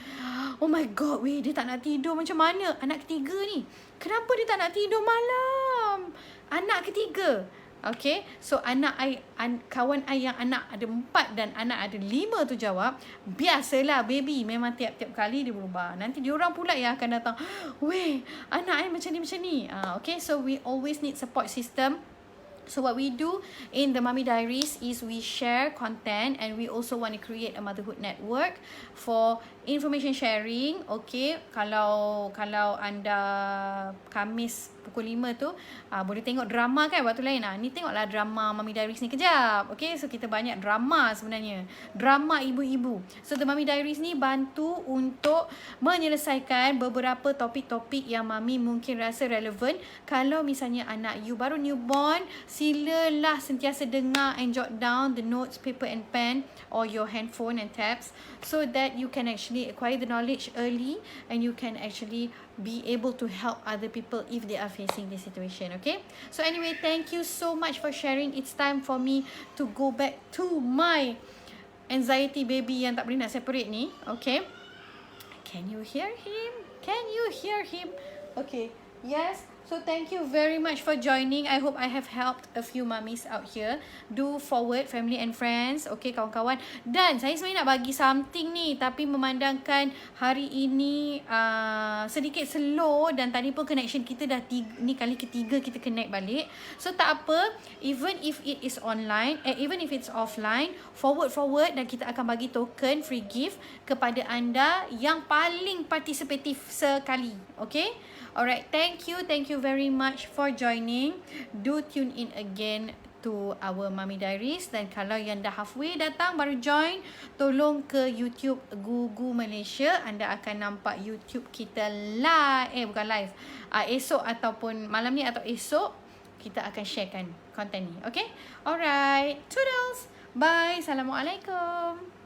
oh my god, weh, dia tak nak tidur macam mana? Anak ketiga ni, kenapa dia tak nak tidur malam? Anak ketiga. Okay, so kawan I yang anak ada 4 dan anak ada 5 tu jawab, biasalah baby memang tiap-tiap kali dia berubah. Nanti diorang pula yang akan datang, weh, anak I macam ni. Okay, so we always need support system. So what we do in the Mummy Diaries is we share content, and we also want to create a motherhood network for information sharing. Okay, kalau anda Khamis pukul 5 tu boleh tengok drama kan waktu lain. Ni tengoklah drama Mummy Diaries ni kejap. Okay, so kita banyak drama sebenarnya, drama ibu-ibu. So the Mummy Diaries ni bantu untuk menyelesaikan beberapa topik-topik yang Mami mungkin rasa relevan. Kalau misalnya anak you baru newborn, silalah sentiasa dengar and jot down the notes, paper and pen, or your handphone and tabs, so that you can actually acquire the knowledge early, and you can actually be able to help other people if they are facing this situation. Okay, so anyway, thank you so much for sharing. It's time for me to go back to my anxiety baby yang tak boleh nak separate ni. Okay, can you hear him? Okay, yes. So thank you very much for joining. I hope I have helped a few mummies out here. Do forward family and friends. Okay, kawan-kawan. Dan saya sebenarnya nak bagi something ni, tapi memandangkan hari ini sedikit slow, dan tadi pun connection kita dah ni kali ketiga kita connect balik. So tak apa, even if it is online, even if it's offline, forward, dan kita akan bagi token free gift kepada anda yang paling partisipatif sekali. Okay? Alright, thank you very much for joining. Do tune in again to our Mummy Diaries. Dan kalau yang dah halfway datang baru join, tolong ke YouTube Gugu Malaysia. Anda akan nampak YouTube kita live, bukan live, esok ataupun malam ni atau esok kita akan sharekan konten ni. Okay? Alright, toodles. Bye. Assalamualaikum.